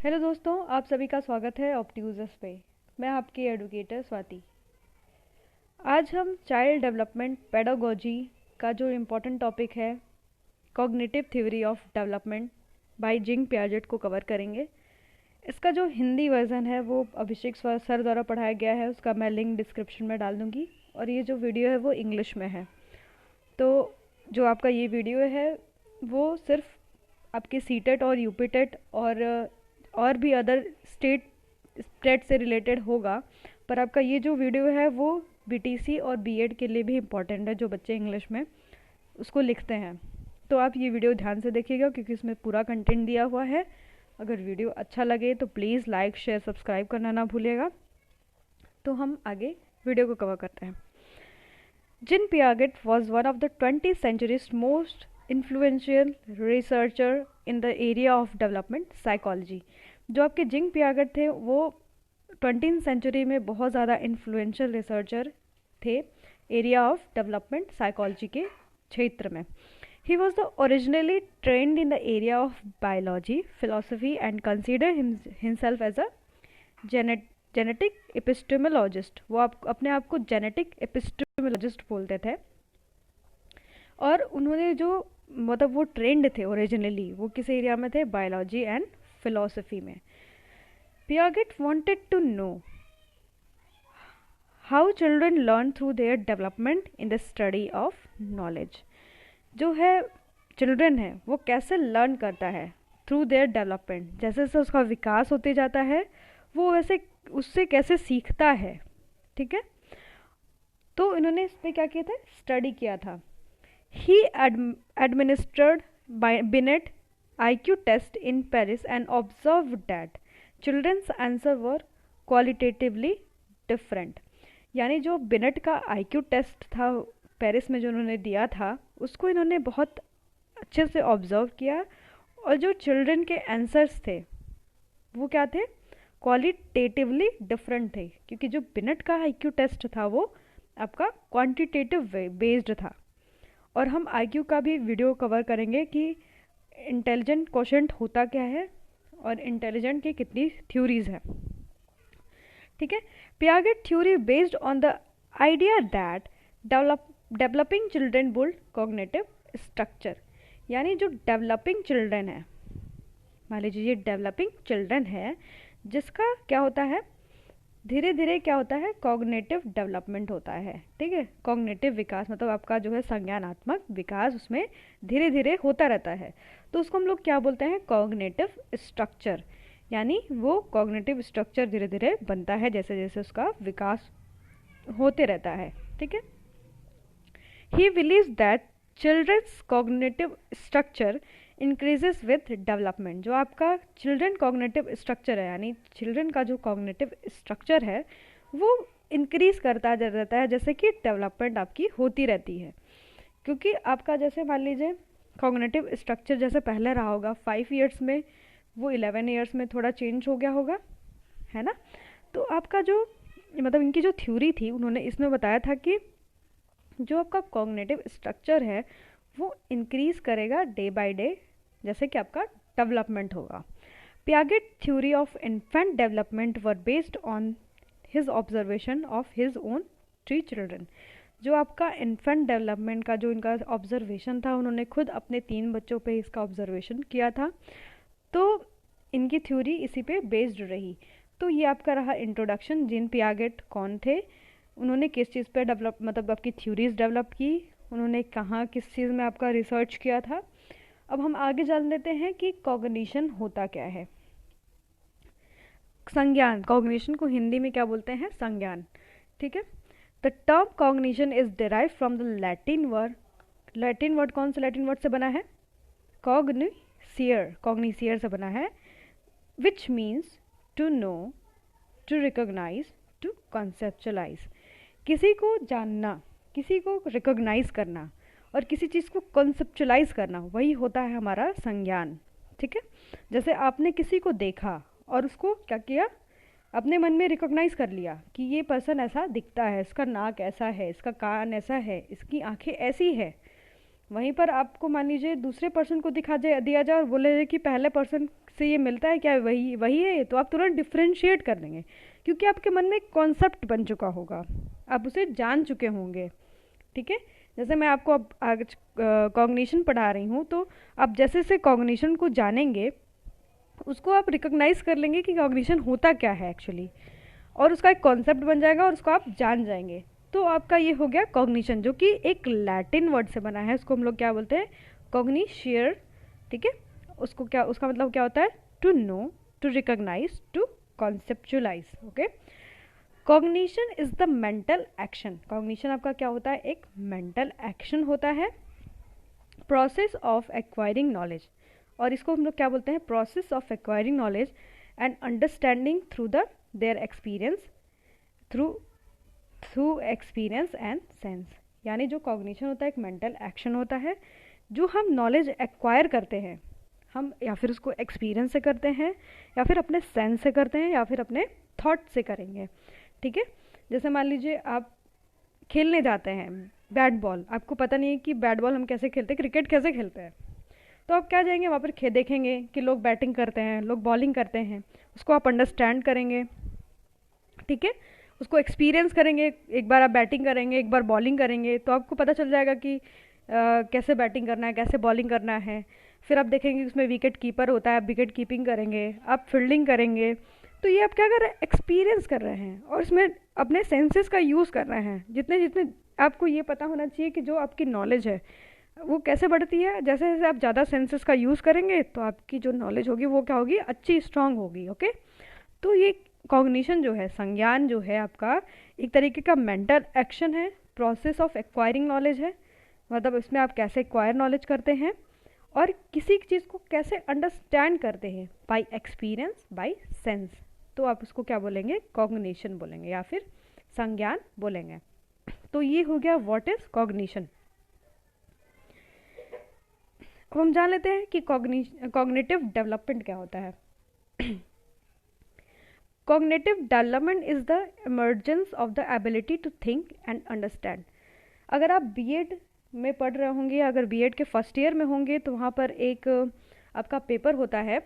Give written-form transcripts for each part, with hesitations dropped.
Hello दोस्तों, आप सभी का स्वागत है ऑप्ट्यूजस पे। मैं आपकी एडुकेटर स्वाति। आज हम चाइल्ड डेवलपमेंट पेडागोजी का जो इम्पोर्टेंट टॉपिक है cognitive theory of development by Jean Piaget को कवर करेंगे। इसका जो हिंदी वर्जन है वो अभिषेक सर द्वारा पढ़ाया गया है, उसका मैं लिंक डिस्क्रिप्शन में डाल दूँगी। और ये जो वीडियो है वो इंग्लिश में है। तो जो आपका ये वीडियो है वो सिर्फ आपके सीटेट और यूपीटेट और भी अदर स्टेट से रिलेटेड होगा, पर आपका ये जो वीडियो है वो बीटीसी और बीएड के लिए भी इम्पॉर्टेंट है, जो बच्चे इंग्लिश में उसको लिखते हैं। तो आप ये वीडियो ध्यान से देखिएगा क्योंकि इसमें पूरा कंटेंट दिया हुआ है। अगर वीडियो अच्छा लगे तो प्लीज़ लाइक शेयर सब्सक्राइब करना ना भूलिएगा। तो हम आगे वीडियो को कवर करते हैं। Jean Piaget was one of the 20th century's most influential researcher in the area of development psychology। जो आपके जिंग पियागेट थे वो 20th सेंचुरी में बहुत ज़्यादा इन्फ्लुएंशियल रिसर्चर थे एरिया ऑफ डेवलपमेंट साइकोलॉजी के क्षेत्र में। He was the originally trained in the area of biology philosophy and consider himself as a genetic epistemologist. वो अपने आप को जेनेटिक एपिस्टेमोलॉजिस्ट बोलते थे। और उन्होंने जो मतलब वो ट्रेंड थे ओरिजिनली, वो किस एरिया में थे? बायोलॉजी एंड फिलोसफी में। Piaget wanted to know how children learn through their development in the study of knowledge. जो है चिल्ड्रन है वो कैसे लर्न करता है थ्रू देयर डेवलपमेंट, जैसे जैसे उसका विकास होते जाता है वो वैसे उससे कैसे सीखता है। ठीक है, तो इन्होंने इस पर क्या किया था? स्टडी किया था। ही administered Binet IQ test in Paris and observed that children's answer were qualitatively different। यानी जो बिनेट का IQ टेस्ट था पेरिस में जो उन्होंने दिया था उसको इन्होंने बहुत अच्छे से ऑब्जर्व किया, और जो चिल्ड्रन के आंसर्स थे वो क्या थे? क्वालिटेटिवली डिफरेंट थे, क्योंकि जो बिनेट का IQ टेस्ट था वो आपका क्वांटिटेटिव बेस्ड था। और हम आईक्यू का भी वीडियो कवर करेंगे कि इंटेलिजेंट क्वोशेंट होता क्या है और इंटेलिजेंट की कितनी थ्योरीज है। ठीक है, Piaget theory based on the idea that developing children built cognitive structure. यानी जो डेवलपिंग चिल्ड्रन है, मान लीजिए ये डेवलपिंग चिल्ड्रन है जिसका क्या होता है, धीरे धीरे क्या होता है? कॉग्निटिव डेवलपमेंट होता है। ठीक है, कॉग्निटिव विकास मतलब आपका जो है संज्ञानात्मक विकास उसमें धीरे धीरे होता रहता है। तो उसको हम लोग क्या बोलते हैं? Cognitive structure. यानी वो कॉग्निटिव स्ट्रक्चर धीरे धीरे बनता है जैसे जैसे उसका विकास होते रहता है। ठीक है, he believes that childrens cognitive structure increases with development. जो आपका चिल्ड्रन कॉग्निटिव स्ट्रक्चर है, यानी चिल्ड्रन का जो कॉग्निटिव स्ट्रक्चर है वो इंक्रीज करता रहता है जैसे कि डेवलपमेंट आपकी होती रहती है। क्योंकि आपका जैसे मान लीजिए कॉग्निटिव स्ट्रक्चर जैसे पहले रहा होगा 5 ईयर्स में, वो 11 ईयर्स में थोड़ा चेंज हो गया होगा, है ना। तो आपका जो मतलब इनकी जो थ्योरी थी उन्होंने इसमें बताया था कि जो आपका कॉग्निटिव स्ट्रक्चर है वो इंक्रीज करेगा डे बाय डे जैसे कि आपका डेवलपमेंट होगा। Piaget theory of infant development were based on his observation of his own 3 children. जो आपका इन्फेंट डेवलपमेंट का जो इनका ऑब्जर्वेशन था, उन्होंने खुद अपने 3 बच्चों पे इसका ऑब्जर्वेशन किया था, तो इनकी थ्योरी इसी पे बेस्ड रही। तो ये आपका रहा इंट्रोडक्शन। जिन पियागेट कौन थे, उन्होंने किस चीज़ पे डेवलप मतलब आपकी थ्योरीज डेवलप की, उन्होंने कहाँ किस चीज़ में आपका रिसर्च किया था। अब हम आगे जान लेते हैं कि कॉग्निशन होता क्या है। संज्ञान, कॉग्निशन को हिंदी में क्या बोलते हैं? संज्ञान। ठीक है, the term cognition is derive from the Latin word. Latin word कौन से लैटिन वर्ड से बना है? कॉग्निसियर, कॉग्निसियर से बना है, which means to know, to recognise, to conceptualise. किसी को जानना, किसी को रिकॉग्नाइज करना और किसी चीज़ को कॉन्सेप्चुलाइज करना, वही होता है हमारा संज्ञान। ठीक है, जैसे आपने किसी को देखा और उसको क्या किया? अपने मन में रिकॉग्नाइज कर लिया कि ये पर्सन ऐसा दिखता है, इसका नाक ऐसा है, इसका कान ऐसा है, इसकी आंखें ऐसी है। वहीं पर आपको मान लीजिए दूसरे पर्सन को दिया जाए और बोले कि पहले पर्सन से ये मिलता है क्या, वही वही है ये, तो आप तुरंत डिफ्रेंशिएट कर लेंगे, क्योंकि आपके मन में एक कॉन्सेप्ट बन चुका होगा, आप उसे जान चुके होंगे। ठीक है, जैसे मैं आपको अब आज कॉग्निशन पढ़ा रही हूँ, तो आप जैसे जैसे कॉग्निशन को जानेंगे उसको आप रिकॉग्नाइज कर लेंगे कि कॉग्निशन होता क्या है एक्चुअली, और उसका एक कॉन्सेप्ट बन जाएगा और उसको आप जान जाएंगे। तो आपका ये हो गया कॉग्निशन, जो कि एक लैटिन वर्ड से बना है, उसको हम लोग क्या बोलते हैं, कॉग्निशियर। ठीक है, उसको क्या, उसका मतलब क्या होता है, to know, to recognise, to conceptualise. Okay, cognition is the mental action. Cognition आपका क्या होता है, एक मेंटल एक्शन होता है, प्रोसेस ऑफ एक्वायरिंग नॉलेज, और इसको हम लोग क्या बोलते हैं, process of acquiring knowledge and understanding through the their experience, through experience and sense. यानी जो कॉग्निशन होता है एक मेंटल एक्शन होता है, जो हम नॉलेज एक्वायर करते हैं, हम या फिर उसको एक्सपीरियंस से करते हैं, या फिर अपने सेंस से करते हैं, या फिर अपने थॉट से करेंगे। ठीक है, जैसे मान लीजिए आप खेलने जाते हैं बैट बॉल, आपको पता नहीं है कि बैट बॉल हम कैसे खेलते हैं, क्रिकेट कैसे खेलते हैं, तो आप क्या जाएंगे वहाँ पर देखेंगे कि लोग बैटिंग करते हैं, लोग बॉलिंग करते हैं, उसको आप अंडरस्टैंड करेंगे। ठीक है, उसको एक्सपीरियंस करेंगे, एक बार आप बैटिंग करेंगे, एक बार बॉलिंग करेंगे, तो आपको पता चल जाएगा कि कैसे बैटिंग करना है, कैसे बॉलिंग करना है। फिर आप देखेंगे उसमें विकेट कीपर होता है, आप विकेट कीपिंग करेंगे, आप फील्डिंग करेंगे। तो ये आप क्या कर रहे हैं, एक्सपीरियंस कर रहे हैं, और इसमें अपने सेंसेस का यूज़ कर रहे हैं। जितने जितने आपको ये पता होना चाहिए कि जो आपकी नॉलेज है वो कैसे बढ़ती है, जैसे जैसे आप ज़्यादा सेंसेस का यूज़ करेंगे तो आपकी जो नॉलेज होगी वो क्या होगी, अच्छी स्ट्रांग होगी। ओके, तो ये कॉग्निशन जो है, संज्ञान जो है आपका, एक तरीके का मेंटल एक्शन है, प्रोसेस ऑफ एक्वायरिंग नॉलेज है, मतलब इसमें आप कैसे एक्वायर नॉलेज करते हैं और किसी चीज़ को कैसे अंडरस्टैंड करते हैं, बाय एक्सपीरियंस, बाय सेंस। तो आप उसको क्या बोलेंगे, कॉग्निशन बोलेंगे या फिर संज्ञान बोलेंगे। तो ये हो गया व्हाट इज कॉग्निशन। अब हम जान लेते हैं कि कॉग्निटिव डेवलपमेंट क्या होता है। Cognitive development is the emergence of the ability to think and understand. अगर आप बीएड में पढ़ रहे होंगे, अगर बीएड के फर्स्ट ईयर में होंगे, तो वहाँ पर एक आपका पेपर होता है,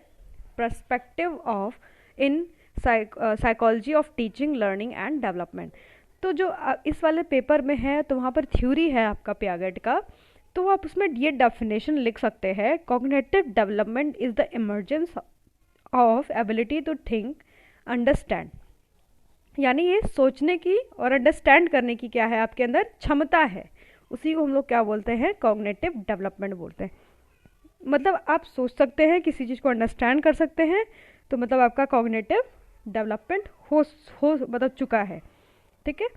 perspective of in psychology of teaching, learning and development. तो जो इस वाले पेपर में है, तो वहाँ पर थ्योरी है आपका पियागेट का, तो आप उसमें ये डेफिनेशन लिख सकते हैं, cognitive development is the emergence of ability to think, understand. यानी ये सोचने की और अंडरस्टैंड करने की क्या है, आपके अंदर क्षमता है, उसी को हम लोग क्या बोलते हैं, कॉग्निटिव डेवलपमेंट बोलते हैं। मतलब आप सोच सकते हैं, किसी चीज़ को अंडरस्टैंड कर सकते हैं, तो मतलब आपका कॉग्निटिव डेवलपमेंट हो मतलब चुका है। ठीक है,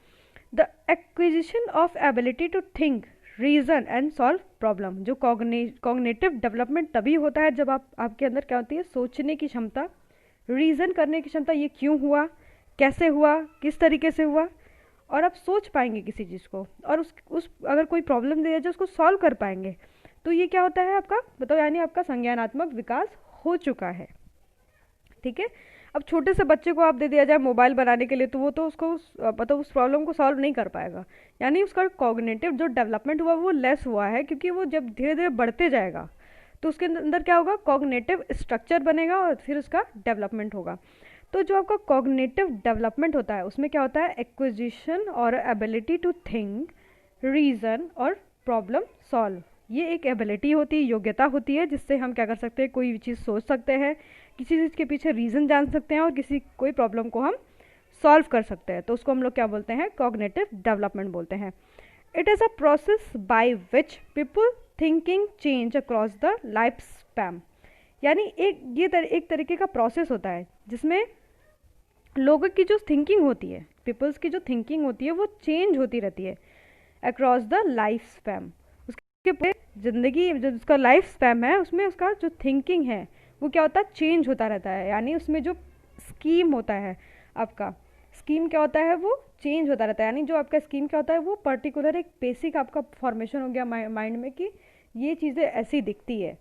the acquisition of ability to think, reason and solve problem. जो कॉग्निटिव डेवलपमेंट तभी होता है जब आपके अंदर क्या होती है, सोचने की क्षमता, रीज़न करने की क्षमता, ये क्यों हुआ, कैसे हुआ, किस तरीके से हुआ, और आप सोच पाएंगे किसी चीज़ को, और उस अगर कोई प्रॉब्लम दिया जाए उसको सॉल्व कर पाएंगे। तो ये क्या होता है आपका, बताओ, यानी आपका संज्ञानात्मक विकास हो चुका है। ठीक है, अब छोटे से बच्चे को आप दे दिया जाए मोबाइल बनाने के लिए, तो वो तो उसको मतलब उस प्रॉब्लम को सॉल्व नहीं कर पाएगा, यानी उसका कॉग्निटिव जो डेवलपमेंट हुआ वो लेस हुआ है, क्योंकि वो जब धीरे धीरे बढ़ते जाएगा तो उसके अंदर क्या होगा, कॉग्निटिव स्ट्रक्चर बनेगा और फिर उसका डेवलपमेंट होगा। तो जो आपका कॉग्निटिव डेवलपमेंट होता है उसमें क्या होता है, एक्विजिशन और एबिलिटी टू थिंक, रीजन और प्रॉब्लम सॉल्व। ये एक एबिलिटी होती है, योग्यता होती है, जिससे हम क्या कर सकते हैं, कोई चीज़ सोच सकते हैं, किसी चीज़ के पीछे रीज़न जान सकते हैं, और कोई प्रॉब्लम को हम सॉल्व कर सकते हैं। तो उसको हम लोग क्या बोलते हैं, कॉग्निटिव डेवलपमेंट बोलते हैं। It is a process by which people thinking change across the life span. यानी एक तरीके का प्रोसेस होता है जिसमें लोगों की जो थिंकिंग होती है, पीपल्स की जो थिंकिंग होती है वो चेंज होती रहती है अक्रॉस द लाइफ स्पैन। उसके ज़िंदगी जो उसका लाइफ स्पैन है उसमें उसका जो थिंकिंग है वो क्या होता है, चेंज होता रहता है। यानी उसमें जो स्कीम होता है, आपका स्कीम क्या होता है, वो चेंज होता रहता है। यानी जो आपका स्कीम क्या होता है, वो पर्टिकुलर एक बेसिक आपका फॉर्मेशन हो गया माइंड में कि ये चीज़ें ऐसी दिखती है।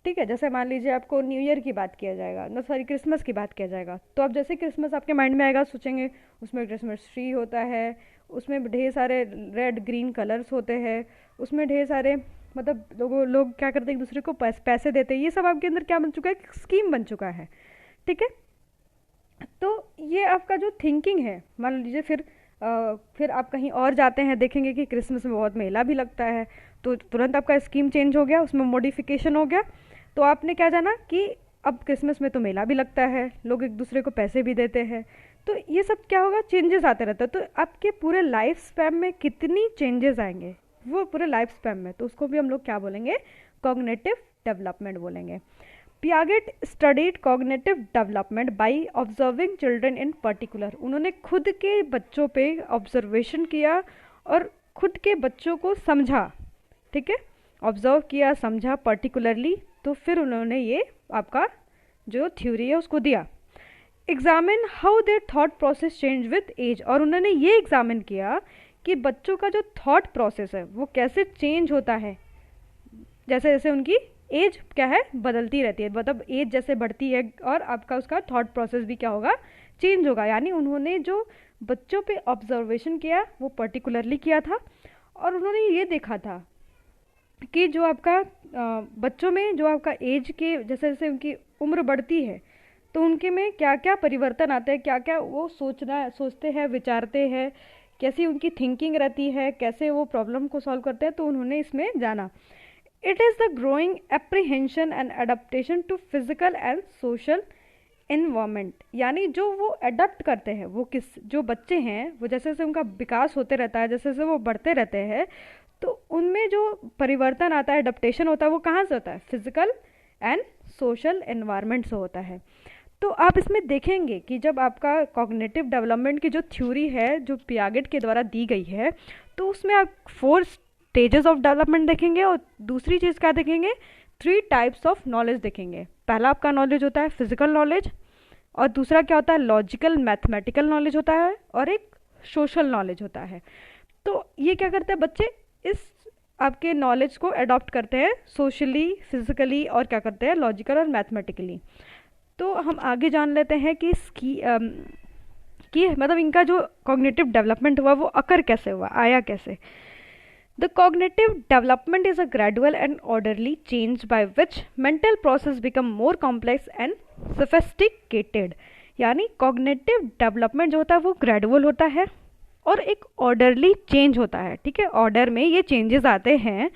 ठीक है, जैसे मान लीजिए आपको न्यू ईयर की बात किया जाएगा, ना सॉरी क्रिसमस की बात किया जाएगा, तो आप जैसे क्रिसमस आपके माइंड में आएगा, सोचेंगे उसमें क्रिसमस ट्री होता है, उसमें ढेर सारे रेड ग्रीन कलर्स होते हैं, उसमें ढेर सारे मतलब लोग क्या करते हैं, एक दूसरे को पैसे देते हैं, ये सब आपके अंदर क्या बन चुका है, स्कीम बन चुका है। ठीक है, तो ये आपका जो थिंकिंग है, मान लीजिए फिर आप कहीं और जाते हैं, देखेंगे कि क्रिसमस में बहुत मेला भी लगता है, तो तुरंत आपका स्कीम चेंज हो गया, उसमें मॉडिफिकेशन हो गया। तो आपने क्या जाना कि अब क्रिसमस में तो मेला भी लगता है, लोग एक दूसरे को पैसे भी देते हैं, तो ये सब क्या होगा, चेंजेस आते रहते हैं। तो आपके पूरे लाइफ स्पैन में कितनी चेंजेस आएंगे, वो पूरे लाइफ स्पैन में, तो उसको भी हम लोग क्या बोलेंगे, कॉग्निटिव डेवलपमेंट बोलेंगे। Piaget studied cognitive development by observing children in particular. उन्होंने खुद के बच्चों पे ऑब्जर्वेशन किया और खुद के बच्चों को समझा। ठीक है, ऑब्जर्व किया, समझा पर्टिकुलरली, तो फिर उन्होंने ये आपका जो थ्योरी है उसको दिया। Examine how their thought process change with age, और उन्होंने ये एग्जामिन किया कि बच्चों का जो थॉट प्रोसेस है वो कैसे चेंज होता है जैसे जैसे उनकी एज क्या है, बदलती रहती है, मतलब एज जैसे बढ़ती है और आपका उसका थॉट प्रोसेस भी क्या होगा, चेंज होगा। यानी उन्होंने जो बच्चों पे ऑब्जर्वेशन किया वो पर्टिकुलरली किया था, और उन्होंने ये देखा था कि जो आपका बच्चों में जो आपका एज के जैसे जैसे उनकी उम्र बढ़ती है तो उनके में क्या क्या परिवर्तन आते हैं, क्या क्या वो सोचते हैं, विचारते हैं, कैसी उनकी थिंकिंग रहती है, कैसे वो प्रॉब्लम को सॉल्व करते हैं, तो उन्होंने इसमें जाना। It is the growing apprehension and adaptation to physical and social environment, यानी जो वो अडप्ट करते हैं, वो जो बच्चे हैं वो जैसे जैसे उनका विकास होते रहता है, जैसे जैसे वो बढ़ते रहते हैं, तो उनमें जो परिवर्तन आता है, अडप्टेशन होता है, वो कहाँ से होता है, फिजिकल एंड सोशल एनवायरनमेंट से होता है। तो आप इसमें देखेंगे कि जब आपका कॉग्निटिव डेवलपमेंट की जो थ्योरी है जो पियागेट के द्वारा दी गई है, तो उसमें आप 4 स्टेजेस ऑफ डेवलपमेंट देखेंगे, और दूसरी चीज़ क्या देखेंगे, 3 टाइप्स ऑफ नॉलेज देखेंगे। पहला आपका नॉलेज होता है फिजिकल नॉलेज, और दूसरा क्या होता है, लॉजिकल मैथमेटिकल नॉलेज होता है, और एक सोशल नॉलेज होता है। तो ये क्या करते हैं बच्चे, इस आपके नॉलेज को अडॉप्ट करते हैं सोशली, फिजिकली, और क्या करते हैं, लॉजिकल और मैथमेटिकली। तो हम आगे जान लेते हैं कि इसकी कि मतलब इनका जो कॉग्निटिव डेवलपमेंट हुआ वो अकर कैसे हुआ, आया कैसे। The cognitive development is a gradual and orderly change by which mental process become more complex and sophisticated. यानी कॉग्निटिव डेवलपमेंट जो होता है वो ग्रेजुअल होता है और एक ऑर्डरली चेंज होता है। ठीक है, ऑर्डर में ये चेंजेस आते हैं।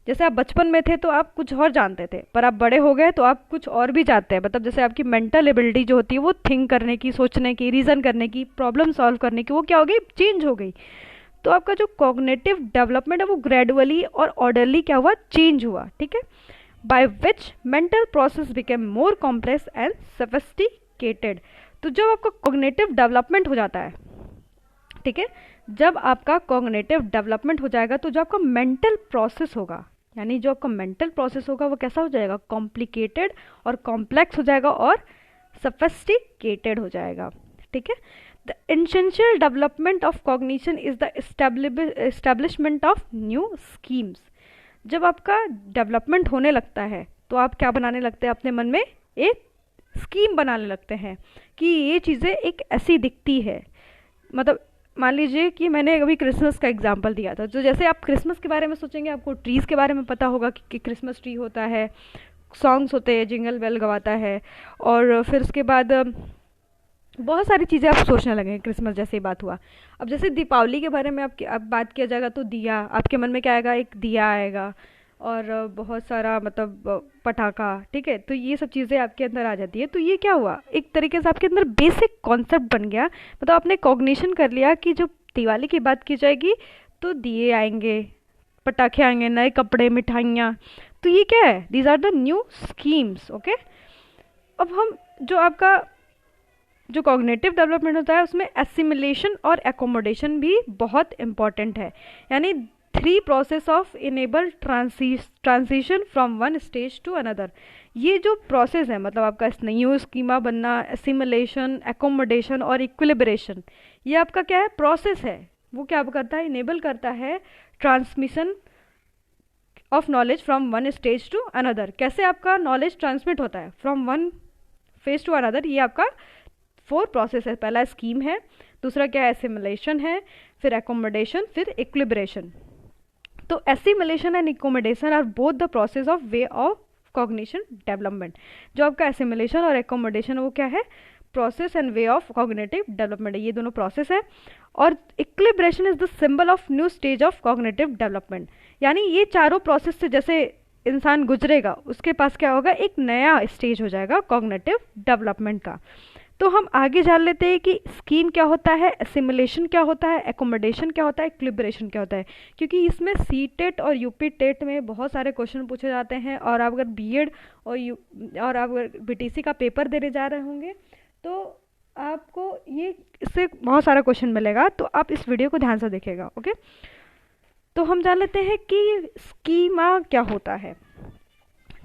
जैसे आप बचपन में थे तो आप कुछ और जानते थे, पर आप बड़े हो गए तो आप कुछ और भी जानते हैं। मतलब जैसे आपकी मेंटल एबिलिटी जो होती है वो थिंक करने की, सोचने की, रीज़न करने की, प्रॉब्लम सॉल्व करने की, वो क्या हो गई, चेंज हो गई। तो आपका जो कॉग्निटिव डेवलपमेंट है वो ग्रेजुअली और ऑर्डरली क्या हुआ, चेंज हुआ। ठीक है, by which mental process became more complex and sophisticated. तो जब आपका कॉग्निटिव डेवलपमेंट हो जाता है, ठीक है, जब आपका कॉग्निटिव डेवलपमेंट हो जाएगा तो जो आपका मेंटल प्रोसेस होगा, यानी जो आपका मेंटल प्रोसेस होगा वो कैसा हो जाएगा, कॉम्प्लिकेटेड और कॉम्प्लेक्स हो जाएगा और सोफिस्टिकेटेड हो जाएगा। ठीक है, the essential development of cognition is the establishment of new schemes. जब आपका डेवलपमेंट होने लगता है तो आप क्या बनाने लगते हैं, अपने मन में एक स्कीम बनाने लगते हैं कि ये चीज़ें एक ऐसी दिखती है। मतलब मान लीजिए कि मैंने अभी क्रिसमस का एग्जांपल दिया था, तो जैसे आप क्रिसमस के बारे में सोचेंगे आपको ट्रीज़ के बारे में पता होगा कि क्रिसमस ट्री होता है, सॉन्ग्स होते हैं, जिंगल बेल गवाता है, और फिर उसके बाद बहुत सारी चीज़ें आप सोचने लगेंगे क्रिसमस जैसे ही बात हुआ। अब जैसे दीपावली के बारे में अब बात किया जाएगा तो दिया, आपके मन में क्या आएगा, एक दिया आएगा और बहुत सारा मतलब पटाखा। ठीक है, तो ये सब चीज़ें आपके अंदर आ जाती है। तो ये क्या हुआ, एक तरीके से आपके अंदर बेसिक कॉन्सेप्ट बन गया। मतलब आपने कॉग्निशन कर लिया कि जब दिवाली की बात की जाएगी तो दिए आएंगे, पटाखे आएंगे, नए कपड़े, मिठाइयाँ। तो ये क्या है, these are the new schemes. Okay, अब हम जो आपका जो कॉग्निटिव डेवलपमेंट होता है उसमें एसिमिलेशन और एकोमोडेशन भी बहुत इंपॉर्टेंट है। यानी 3 process of enable transition from one stage to another. ये जो प्रोसेस है, मतलब आपका न्यू स्कीमा बनना, एसिमिलेशन, एकोमोडेशन और इक्विलिब्रेशन, ये आपका क्या है, प्रोसेस है। वो क्या करता है, इनेबल करता है transmission of knowledge from one stage to another. कैसे आपका नॉलेज ट्रांसमिट होता है from one phase to another, ये आपका 4 प्रोसेस है। पहला स्कीम है, दूसरा क्या है, एसिमिलेशन है, फिर एकोमोडेशन, फिर इक्विलिब्रेशन। तो assimilation and accommodation are both the process of way of cognition development. जो आपका एसिमिलेशन और एकोमोडेशन वो क्या है, process and way of cognitive development है, ये दोनों प्रोसेस है। और equilibration is the symbol of new stage of cognitive development, यानी ये चारों प्रोसेस से जैसे इंसान गुजरेगा उसके पास क्या होगा, एक नया स्टेज हो जाएगा कॉग्निटिव डेवलपमेंट का। तो हम आगे जान लेते हैं कि स्कीम क्या होता है, एसिमिलेशन क्या होता है, एकोमोडेशन क्या होता है, इक्विलिब्रेशन क्या होता है, क्योंकि इसमें सी टेट और यूपी टेट में बहुत सारे क्वेश्चन पूछे जाते हैं। और आप अगर बीएड और आप अगर बीटीसी का पेपर देने जा रहे होंगे तो आपको ये इससे बहुत सारा क्वेश्चन मिलेगा, तो आप इस वीडियो को ध्यान से देखिएगा। ओके, तो हम जान लेते हैं कि स्कीमा क्या होता है।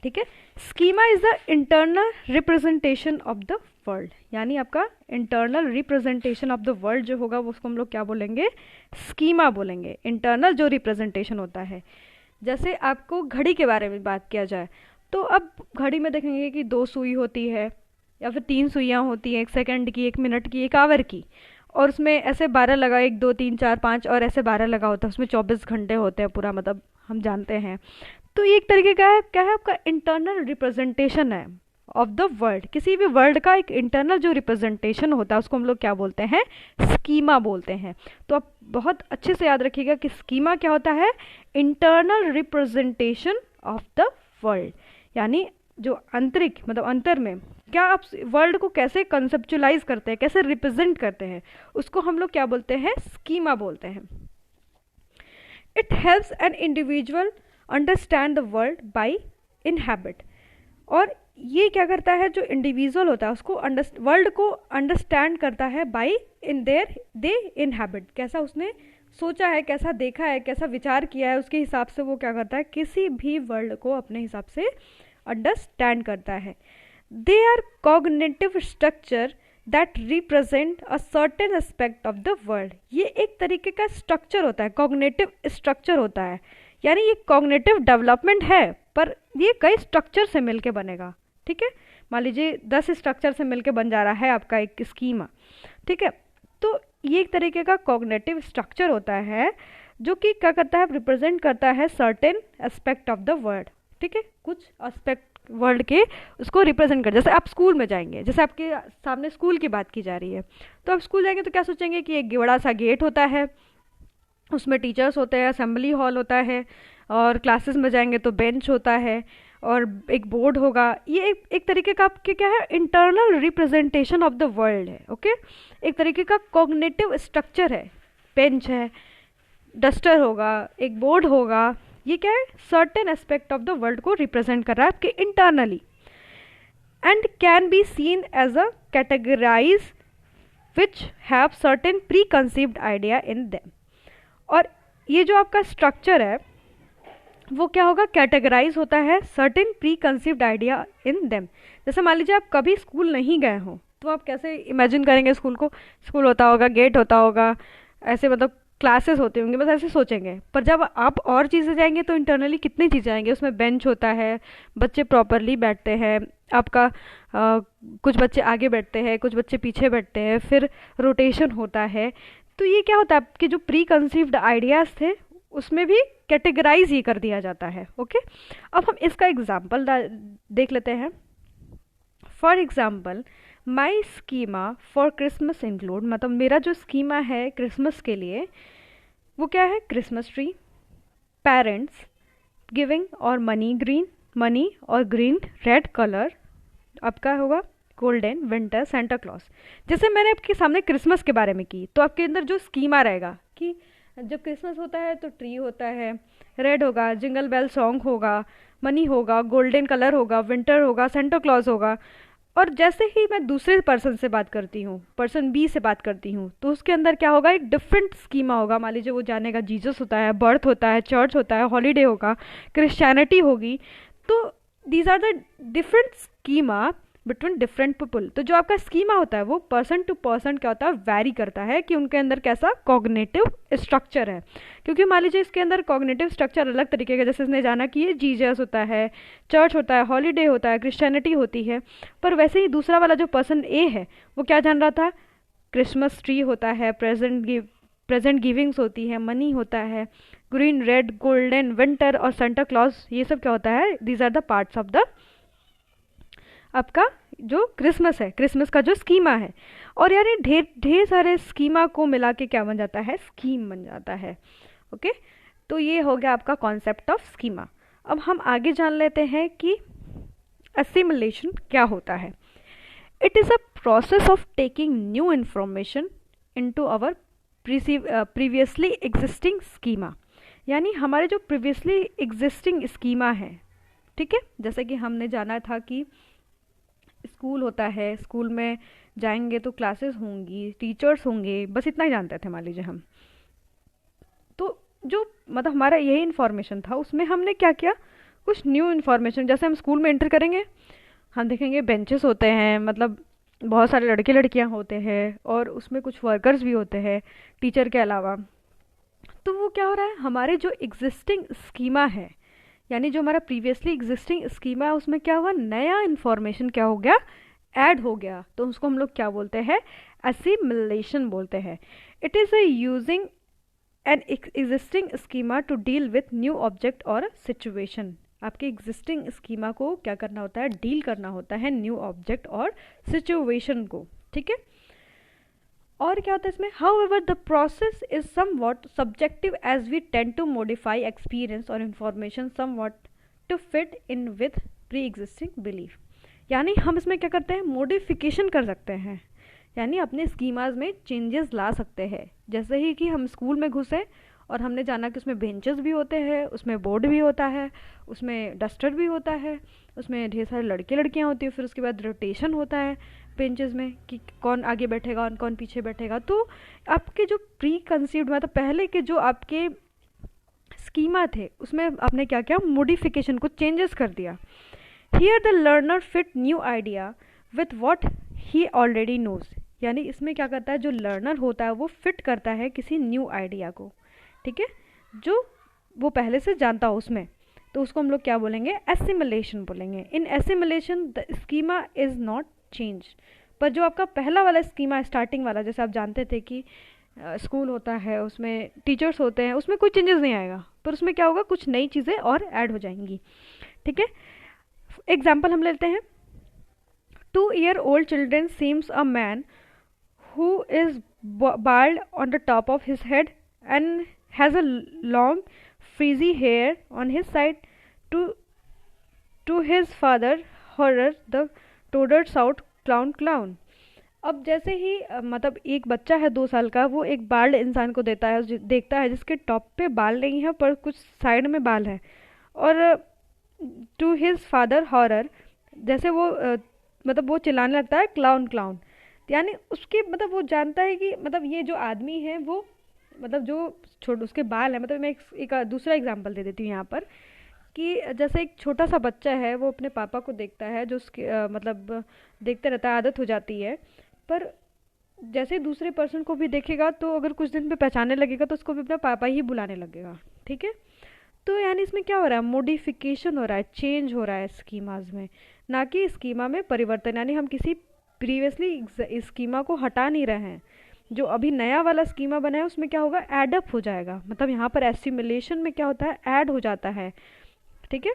ठीक है, schema is the internal representation of the world, यानी आपका internal representation of the world जो होगा वो उसको हम लोग क्या बोलेंगे, स्कीमा बोलेंगे। इंटरनल जो रिप्रेजेंटेशन होता है, जैसे आपको घड़ी के बारे में बात किया जाए तो अब घड़ी में देखेंगे कि 2 सुई होती है या फिर 3 सुइयाँ होती हैं, 1 सेकंड की, 1 मिनट की, 1 आवर की, और उसमें ऐसे 12 लगा, 1 2 3 4 5 और ऐसे 12 लगा होता है, उसमें 24 घंटे होते हैं पूरा, मतलब हम जानते हैं। तो ये एक तरीके का है, क्या है, आपका इंटरनल रिप्रेजेंटेशन है ऑफ द वर्ल्ड। किसी भी वर्ल्ड का एक इंटरनल जो रिप्रेजेंटेशन होता है उसको हम लोग क्या बोलते हैं, स्कीमा बोलते हैं। तो आप बहुत अच्छे से याद रखिएगा कि स्कीमा क्या होता है, internal representation of the world, यानी जो आंतरिक मतलब अंतर में क्या आप वर्ल्ड को कैसे कंसेप्चुलाइज करते हैं, कैसे रिप्रेजेंट करते हैं, उसको हम लोग क्या बोलते हैं, स्कीमा बोलते हैं। It helps an individual understand the world by inhabit, और ये क्या करता है, जो इंडिविजुअल होता है उसको वर्ल्ड को अंडरस्टैंड करता है बाय इन दे इनहैबिट, कैसा उसने सोचा है, कैसा देखा है, कैसा विचार किया है, उसके हिसाब से वो क्या करता है, किसी भी वर्ल्ड को अपने हिसाब से अंडरस्टैंड करता है। They are cognitive structure that represent a certain aspect of the world, ये एक तरीके का स्ट्रक्चर होता है, कॉग्निटिव स्ट्रक्चर होता है, यानी ये कॉग्निटिव डेवलपमेंट है पर ये कई स्ट्रक्चर से मिलके बनेगा। ठीक है, मान लीजिए 10 स्ट्रक्चर से मिलके बन जा रहा है आपका एक स्कीमा। ठीक है, तो ये एक तरीके का कॉग्निटिव स्ट्रक्चर होता है जो कि क्या करता है, रिप्रेजेंट करता है certain aspect of the world. ठीक है, कुछ एस्पेक्ट वर्ल्ड के उसको रिप्रेजेंट कर, जैसे आप स्कूल में जाएंगे, जैसे आपके सामने स्कूल की बात की जा रही है, तो आप स्कूल जाएंगे तो क्या सोचेंगे कि एक बड़ा सा गेट होता है, उसमें टीचर्स होते हैं, असेंबली हॉल होता है, और क्लासेस में जाएंगे तो बेंच होता है और एक बोर्ड होगा। ये एक तरीके का आपके क्या है, internal representation of the world है। ओके, एक तरीके का कॉग्निटिव स्ट्रक्चर है, बेंच है, डस्टर होगा, एक बोर्ड होगा, ये क्या है, certain aspect of the world को रिप्रेजेंट कर रहा है आपके internally, and can be seen as a categorize which have certain preconceived idea in them. और ये जो आपका स्ट्रक्चर है वो क्या होगा, कैटेगराइज होता है certain preconceived idea in them. जैसे मान लीजिए आप कभी स्कूल नहीं गए हो तो आप कैसे इमेजिन करेंगे स्कूल को, स्कूल होता होगा, गेट होता होगा, ऐसे मतलब क्लासेस होते होंगे, बस ऐसे सोचेंगे। पर जब आप और चीज़ें जाएंगे तो इंटरनली कितनी चीज़ें आएंगी, उसमें बेंच होता है, बच्चे प्रॉपरली बैठते हैं, आपका कुछ बच्चे आगे बैठते हैं, कुछ बच्चे पीछे बैठते हैं, फिर रोटेशन होता है। तो ये क्या होता है, आपके जो प्री कंसीव्ड आइडियाज़ थे उसमें भी कैटेगराइज ही कर दिया जाता है। ओके, अब हम इसका एग्जाम्पल देख लेते हैं। For example, my schema for Christmas include, मतलब मेरा जो स्कीमा है क्रिसमस के लिए वो क्या है, क्रिसमस ट्री, पेरेंट्स, गिविंग और मनी और ग्रीन रेड कलर, आपका होगा गोल्डन, विंटर, सेंटा क्लॉज। जैसे मैंने आपके सामने क्रिसमस के बारे में की तो आपके अंदर जो स्कीमा रहेगा कि जब क्रिसमस होता है तो ट्री होता है, रेड होगा, जिंगल बेल सॉन्ग होगा, मनी होगा, गोल्डन कलर होगा, विंटर होगा, सेंटा क्लॉज होगा। और जैसे ही मैं दूसरे पर्सन से बात करती हूँ, पर्सन बी से बात करती हूँ, तो उसके अंदर क्या होगा, एक डिफरेंट स्कीमा होगा। मान लीजिए वो जानेगा जीसस होता है, बर्थ होता है, चर्च होता है, हॉलीडे होगा, क्रिश्चियनिटी होगी। तो these are the different schema between different people. तो जो आपका स्कीमा होता है वो पर्सन टू पर्सन क्या होता है, वैरी करता है कि उनके अंदर कैसा कॉग्निटिव स्ट्रक्चर है। क्योंकि मान लीजिए इसके अंदर कॉग्निटिव स्ट्रक्चर अलग तरीके का, जैसे इसने जाना कि ये जीसस होता है, चर्च होता है, हॉलीडे होता है, क्रिश्चियनिटी होती है। पर वैसे ही दूसरा वाला जो पर्सन ए है वो क्या जान रहा था, क्रिसमस ट्री होता है, प्रेजेंट गिफ्ट प्रेजेंट गिविंग्स होती है, मनी होता है, ग्रीन, रेड, गोल्डन, विंटर और सेंटा क्लॉज, ये सब क्या होता है, these are the parts of the आपका जो क्रिसमस है, क्रिसमस का जो स्कीमा है। और यार ये ढेर ढेर सारे स्कीमा को मिला के क्या बन जाता है, स्कीम बन जाता है। ओके, तो ये हो गया आपका कॉन्सेप्ट ऑफ स्कीमा। अब हम आगे जान लेते हैं कि असिमिलेशन क्या होता है। It is a process of taking new information into our previously existing schema, यानी हमारे जो प्रीवियसली एग्जिस्टिंग स्कीमा है, ठीक है, जैसे कि हमने जाना था कि स्कूल होता है, स्कूल में जाएंगे तो क्लासेस होंगी, टीचर्स होंगे, बस इतना ही जानते थे मान लीजिए हम। तो जो मतलब हमारा यही इन्फॉर्मेशन था, उसमें हमने क्या किया, कुछ न्यू इन्फॉर्मेशन, जैसे हम स्कूल में एंटर करेंगे, हम देखेंगे बेंचेस होते हैं, मतलब बहुत सारे लड़के लड़कियां होते हैं, और उसमें कुछ वर्कर्स भी होते हैं टीचर के अलावा। तो वो क्या हो रहा है, हमारे जो एग्जिस्टिंग स्कीमा है, यानी जो हमारा प्रीवियसली एग्जिस्टिंग स्कीमा है, उसमें क्या हुआ, नया इन्फॉर्मेशन क्या हो गया, ऐड हो गया। तो उसको हम लोग क्या बोलते हैं, असिमिलेशन बोलते हैं। It is a using an existing schema to deal with new object और सिचुएशन। आपके एग्जिस्टिंग स्कीमा को क्या करना होता है, डील करना होता है न्यू ऑब्जेक्ट और सिचुएशन को, ठीक है। और क्या होता है इसमें, however the process is somewhat subjective as we tend to modify experience और information somewhat to fit in with pre existing belief. यानी हम इसमें क्या करते हैं, मॉडिफिकेशन कर सकते हैं, यानी अपने स्कीमाज में चेंजेस ला सकते हैं। जैसे ही कि हम स्कूल में घुसे और हमने जाना कि उसमें बेंचेस भी होते हैं, उसमें बोर्ड भी होता है, उसमें डस्टर भी होता है, उसमें ढेर सारे लड़के लड़कियां होती हैं, फिर उसके बाद रोटेशन होता है बेंचेस में कि कौन आगे बैठेगा और कौन पीछे बैठेगा। तो आपके जो प्री कंसीव्ड मतलब पहले के जो आपके स्कीमा थे, उसमें आपने क्या किया, मॉडिफिकेशन को चेंजेस कर दिया। Here the learner fit new idea with what he already knows, यानी इसमें क्या करता है, जो लर्नर होता है वो फिट करता है किसी न्यू आइडिया को, ठीक है, जो वो पहले से जानता हो उसमें। तो उसको हम लोग क्या बोलेंगे, एसिमिलेशन बोलेंगे। In assimilation the schema is not change. पर जो आपका पहला वाला स्कीमा, स्टार्टिंग वाला, जैसे आप जानते थे कि स्कूल होता है, उसमें टीचर्स होते हैं, उसमें कोई चेंजेस नहीं आएगा, पर उसमें क्या होगा, कुछ नई चीज़ें और ऐड हो जाएंगी, ठीक है। एग्जाम्पल हम लेते हैं, 2-year-old children seems a man who is bald on the top of his head and has a long frizzy hair on his side. To his father horror the toddlers out clown clown. अब जैसे ही मतलब एक बच्चा है 2 साल का, वो एक बाल्ड इंसान को देखता है जिसके टॉप पे बाल नहीं है पर कुछ साइड में बाल है, और टू हिज फादर हॉरर, जैसे वो मतलब वो चिल्लाने लगता है क्लाउन क्लाउन, यानी उसके मतलब वो जानता है कि मतलब ये जो आदमी है वो मतलब जो छोटे उसके बाल है। मतलब मैं एक दूसरा एग्जांपल दे देती हूँ यहाँ पर कि जैसे एक छोटा सा बच्चा है, वो अपने पापा को देखता है, जो उसके मतलब देखते रहता है, आदत हो जाती है, पर जैसे दूसरे पर्सन को भी देखेगा तो अगर कुछ दिन पे पहचानने लगेगा तो उसको भी अपना पापा ही बुलाने लगेगा, ठीक है। तो यानी इसमें क्या हो रहा है, मॉडिफिकेशन हो रहा है, चेंज हो रहा है स्कीमाज में, ना कि स्कीमा में परिवर्तन। यानी हम किसी प्रीवियसली स्कीमा को हटा नहीं रहे हैं, जो अभी नया वाला स्कीमा बना है उसमें क्या होगा, एडअप हो जाएगा। मतलब यहाँ पर एसिमिलेशन में क्या होता है, ऐड हो जाता है, ठीक है।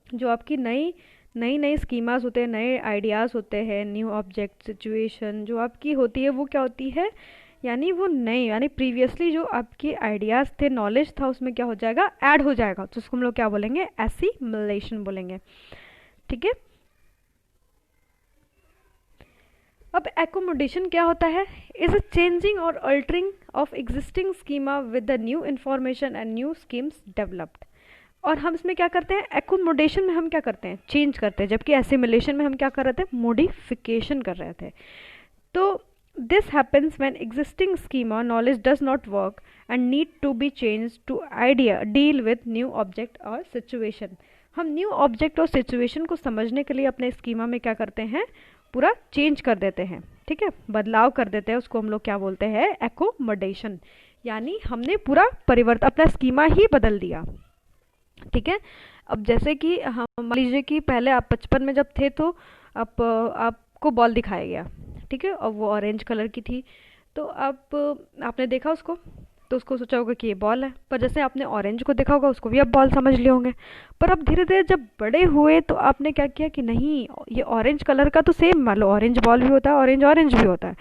जो आपकी नई नई नई स्कीमाज होते हैं, नए आइडियाज़ होते हैं, न्यू ऑब्जेक्ट सिचुएशन जो आपकी होती है वो क्या होती है, यानी वो नई, यानी प्रीवियसली जो आपके आइडियाज़ थे, नॉलेज था, उसमें क्या हो जाएगा, ऐड हो जाएगा। तो उसको हम लोग क्या बोलेंगे, एसिमिलेशन बोलेंगे, ठीक है। अब एकोमोडेशन क्या होता है, इज अ चेंजिंग और altering of existing schema with the new information and new schemes developed. और हम इसमें क्या करते हैं, एकोमोडेशन में हम क्या करते हैं, चेंज करते हैं, जबकि एसिमिलेशन में हम क्या कर रहे थे, मॉडिफिकेशन कर रहे थे। तो this happens when existing schema knowledge does not work and need to be change to idea deal with new object और सिचुएशन। हम न्यू ऑब्जेक्ट और सिचुएशन को समझने के लिए अपने स्कीमा में क्या करते हैं, पूरा चेंज कर देते हैं, ठीक है, बदलाव कर देते हैं। उसको हम लोग क्या बोलते हैं, एकोमोडेशन, यानी हमने पूरा परिवर्तन, अपना स्कीमा ही बदल दिया, ठीक है। अब जैसे कि हम मान लीजिए कि पहले आप बचपन में जब थे तो आपको बॉल दिखाया गया, ठीक है, और वो ऑरेंज कलर की थी, तो अब आपने देखा उसको, तो उसको सोचा होगा कि ये बॉल है, पर जैसे आपने ऑरेंज को देखा होगा उसको भी आप बॉल समझ लिए होंगे। पर अब धीरे धीरे जब बड़े हुए तो आपने क्या किया कि नहीं, ये ऑरेंज कलर का तो सेम, मान लो ऑरेंज बॉल भी होता है, ऑरेंज ऑरेंज भी होता है,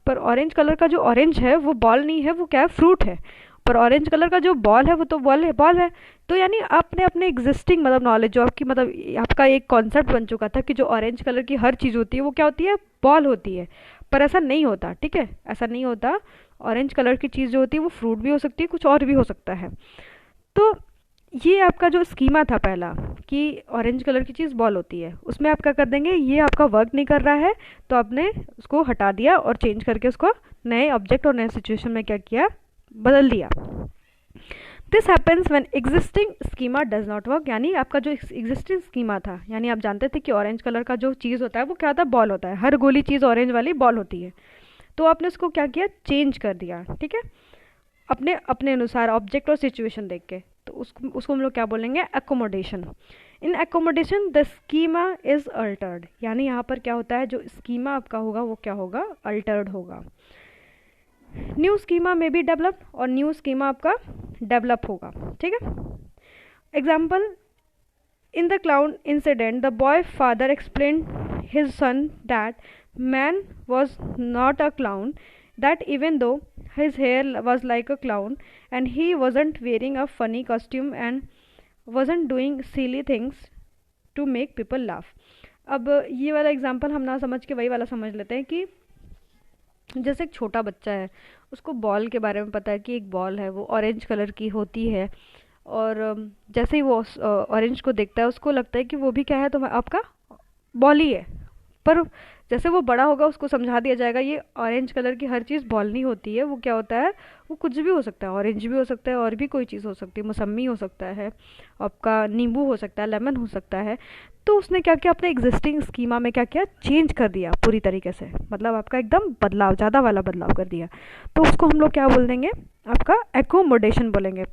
पर ऑरेंज कलर का जो ऑरेंज है वो बॉल नहीं है, वो क्या है, फ्रूट है। पर ऑरेंज कलर का जो बॉल है वो तो बॉल है, बॉल है। तो यानी आपने अपने एग्जिस्टिंग मतलब नॉलेज जो आपकी मतलब आपका एक कॉन्सेप्ट बन चुका था कि जो ऑरेंज कलर की हर चीज़ होती है वो क्या होती है, बॉल होती है। पर ऐसा नहीं होता, ठीक है, ऐसा नहीं होता। ऑरेंज कलर की चीज़ जो होती है वो फ्रूट भी हो सकती है, कुछ और भी हो सकता है। तो ये आपका जो स्कीमा था पहला कि ऑरेंज कलर की चीज़ बॉल होती है, उसमें आप क्या कर देंगे, ये आपका वर्क नहीं कर रहा है, तो आपने उसको हटा दिया और चेंज करके उसको नए ऑब्जेक्ट और नए सिचुएशन में क्या किया, बदल दिया। This happens when existing schema does not work, यानी आपका जो एग्जिस्टिंग स्कीमा था, यानी आप जानते थे कि ऑरेंज कलर का जो चीज़ होता है वो क्या होता है, बॉल होता है, हर गोली चीज़ ऑरेंज वाली बॉल होती है। तो आपने उसको क्या किया, चेंज कर दिया, ठीक है, अपने अपने अनुसार ऑब्जेक्ट और सिचुएशन देख के। तो उसको हम लोग क्या बोलेंगे, accommodation. In accommodation the schema is Altered, यानी यहाँ पर क्या होता है, जो स्कीमा आपका होगा वो क्या होगा, अल्टर्ड होगा। न्यू स्कीमा में भी डेवलप, और न्यू स्कीमा आपका डेवलप होगा, ठीक है। Example, in the clown incident, the boy father explained his son that man was not a clown, that even though his hair was like a clown and he wasn't wearing a funny costume and wasn't doing silly things to make people laugh. अब ये वाला example हम ना समझ के वही वाला समझ लेते हैं कि जैसे एक छोटा बच्चा है, उसको बॉल के बारे में पता है कि एक बॉल है, वो ऑरेंज कलर की होती है, और जैसे ही वो ऑरेंज को देखता है उसको लगता है कि वो भी क्या है, तो आपका बॉल ही है। पर जैसे वो बड़ा होगा उसको समझा दिया जाएगा ये ऑरेंज कलर की हर चीज़ बॉल नहीं होती है, वो क्या होता है, वो कुछ भी हो सकता है, ऑरेंज भी हो सकता है, और भी कोई चीज़ हो सकती है, मौसमी हो सकता है, आपका नींबू हो सकता है, लेमन हो सकता है। तो उसने क्या किया, अपने एग्जिस्टिंग स्कीमा में क्या किया, चेंज कर दिया पूरी तरीके से, मतलब आपका एकदम बदलाव, ज़्यादा वाला बदलाव कर दिया। तो उसको हम लोग क्या बोल देंगे, आपका एकोमोडेशन बोलेंगे।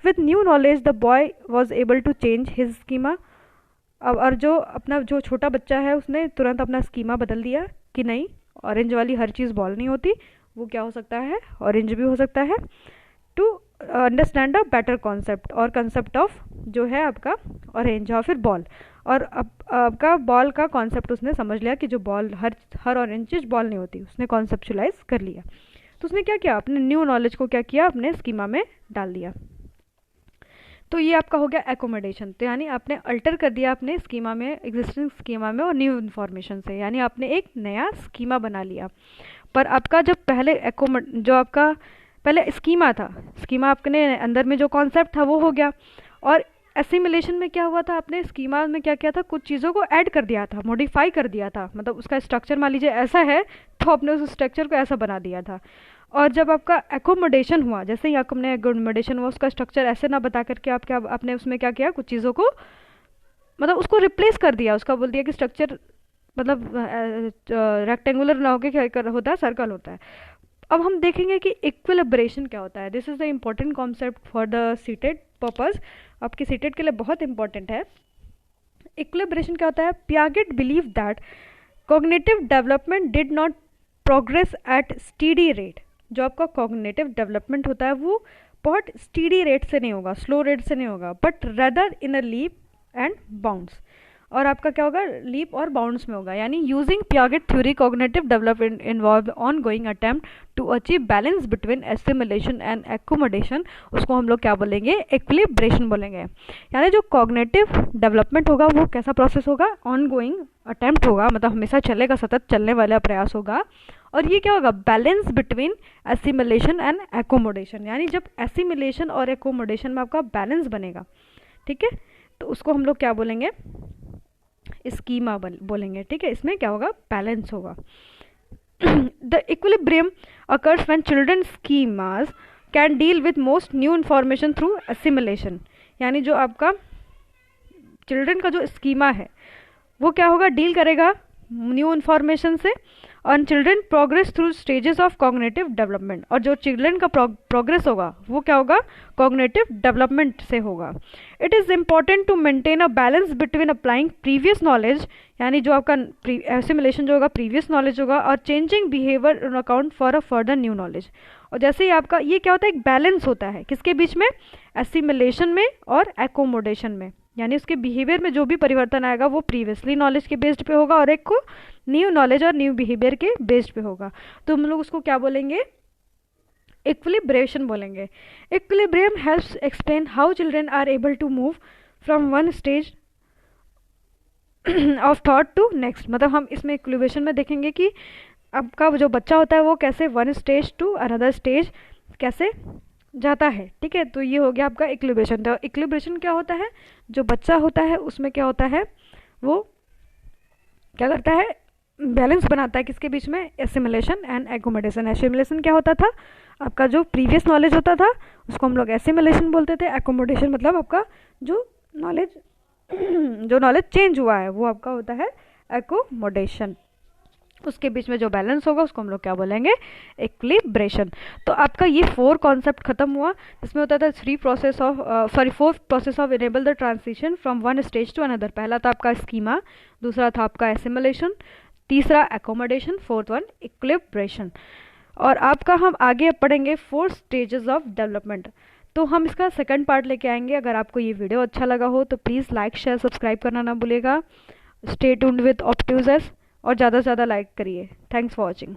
With new knowledge the boy was able to change his schema. अब और जो अपना जो छोटा बच्चा है उसने तुरंत अपना स्कीमा बदल दिया कि नहीं, ऑरेंज वाली हर चीज़ बॉल नहीं होती, वो क्या हो सकता है, ऑरेंज भी हो सकता है। To understand a better concept, और कंसेप्ट ऑफ जो है आपका ऑरेंज और फिर बॉल, और अब आपका बॉल का कॉन्सेप्ट उसने समझ लिया कि जो बॉल हर ऑरेंज चीज़ बॉल नहीं होती, उसने कॉन्सेप्चुलाइज कर लिया। तो उसने क्या किया, अपने न्यू नॉलेज को क्या किया, अपने स्कीमा में डाल दिया। तो ये आपका हो गया एकोमोडेशन। तो यानी आपने अल्टर कर दिया अपने स्कीमा में, एग्जिस्टिंग स्कीमा में, और न्यू इन्फॉर्मेशन से, यानी आपने एक नया स्कीमा बना लिया। पर आपका जब पहले जो आपका पहले स्कीमा था, स्कीमा आपने अंदर में जो कॉन्सेप्ट था वो हो गया, और एसिमिलेशन में क्या हुआ था, आपने स्कीमा में क्या किया था, कुछ चीज़ों को ऐड कर दिया था, मॉडिफाई कर दिया था, मतलब उसका स्ट्रक्चर मान लीजिए ऐसा है तो आपने उस स्ट्रक्चर को ऐसा बना दिया था। और जब आपका एकोमोडेशन हुआ, जैसे ही आपने एकोमोडेशन हुआ, उसका स्ट्रक्चर ऐसे ना बता करके आप क्या, आपने उसमें क्या किया, कुछ चीज़ों को मतलब उसको रिप्लेस कर दिया, उसका बोल दिया कि स्ट्रक्चर मतलब रेक्टेंगुलर ना होकर क्या होता है, सर्कल होता है। अब हम देखेंगे कि इक्विलिब्रेशन क्या होता है। This is the important concept for the seated purpose, आपके सीटेड के लिए बहुत इंपॉर्टेंट है। इक्विलिब्रेशन क्या होता है, Piaget believe that cognitive development did not progress eight steady rate. जो आपका कॉग्निटिव डेवलपमेंट होता है वो बहुत स्टीडी रेट से नहीं होगा, स्लो रेट से नहीं होगा, but rather in a leap and bounds, और आपका क्या होगा, लीप और बाउंड्स में होगा। यानी using Piaget theory cognitive development involve ongoing attempt to achieve balance between assimilation and accommodation, उसको हम लोग क्या बोलेंगे, इक्विलिब्रेशन बोलेंगे। यानी जो कॉग्निटिव डेवलपमेंट होगा वो कैसा प्रोसेस होगा, ऑन गोइंग अटेम्प्ट होगा, मतलब हमेशा चलेगा, सतत चलने वाला प्रयास होगा। और ये क्या होगा, balance between assimilation and accommodation, यानी जब एसिमिलेशन और एकोमोडेशन में आपका बैलेंस बनेगा, ठीक है, तो उसको हम लोग क्या बोलेंगे, स्कीमा बोलेंगे, ठीक है। इसमें क्या होगा, बैलेंस होगा। The equilibrium occurs when children schemas can deal with most new information through assimilation, यानी जो आपका चिल्ड्रन का जो स्कीमा है वो क्या होगा, डील करेगा न्यू इन्फॉर्मेशन से, on children progress through stages of cognitive development, और जो चिल्ड्रन का प्रोग्रेस होगा वो क्या होगा, कॉग्निटिव डेवलपमेंट से होगा। It is important to maintain a balance between applying previous knowledge, यानी जो आपका एसिमिलेशन जो होगा प्रीवियस नॉलेज होगा, और changing behaviour on account for a further new knowledge. और जैसे ही आपका ये क्या होता है, एक बैलेंस होता है किसके बीच में, एसिमिलेशन में और एकोमोडेशन में, यानी उसके बिहेवियर में जो भी परिवर्तन आएगा वो प्रीवियसली नॉलेज के बेस्ड पे होगा और एक को न्यू नॉलेज और न्यू बिहेवियर के बेस्ड पे होगा। तो हम लोग उसको क्या बोलेंगे, इक्विलिब्रेशन बोलेंगे। Equilibrium helps explain how children are able to move from one stage of thought to next, मतलब हम इसमें इक्विलिब्रेशन में देखेंगे कि आपका जो बच्चा होता है वो कैसे one stage to another stage कैसे जाता है। ठीक है, तो ये हो गया आपका इक्विलिब्रेशन। तो इक्विलिब्रेशन क्या होता है, जो बच्चा होता है उसमें क्या होता है, वो क्या करता है, बैलेंस बनाता है किसके बीच में, एसिमिलेशन एंड एकोमोडेशन। एसिमिलेशन क्या होता था, आपका जो प्रीवियस नॉलेज होता था उसको हम लोग एसिमिलेशन बोलते थे। एकोमोडेशन मतलब आपका जो नॉलेज चेंज हुआ है वो आपका होता है एकोमोडेशन। उसके बीच में जो बैलेंस होगा उसको हम लोग क्या बोलेंगे, इक्विलिब्रेशन। तो आपका ये 4 कॉन्सेप्ट खत्म हुआ, जिसमें होता था 4 process of enable the transition from one stage to another. पहला था आपका स्कीमा, दूसरा था आपका एसिमिलेशन, तीसरा एकोमोडेशन, फोर्थ वन इक्विलिब्रेशन। और आपका हम आगे पढ़ेंगे 4 स्टेजेस ऑफ डेवलपमेंट। तो हम इसका सेकंड पार्ट लेके आएंगे। अगर आपको ये वीडियो अच्छा लगा हो तो प्लीज़ लाइक शेयर सब्सक्राइब करना ना भूलिएगा। स्टे ट्यून्ड विद ऑप्ट्यूजर्स और ज़्यादा से ज़्यादा लाइक करिए। Thanks for watching.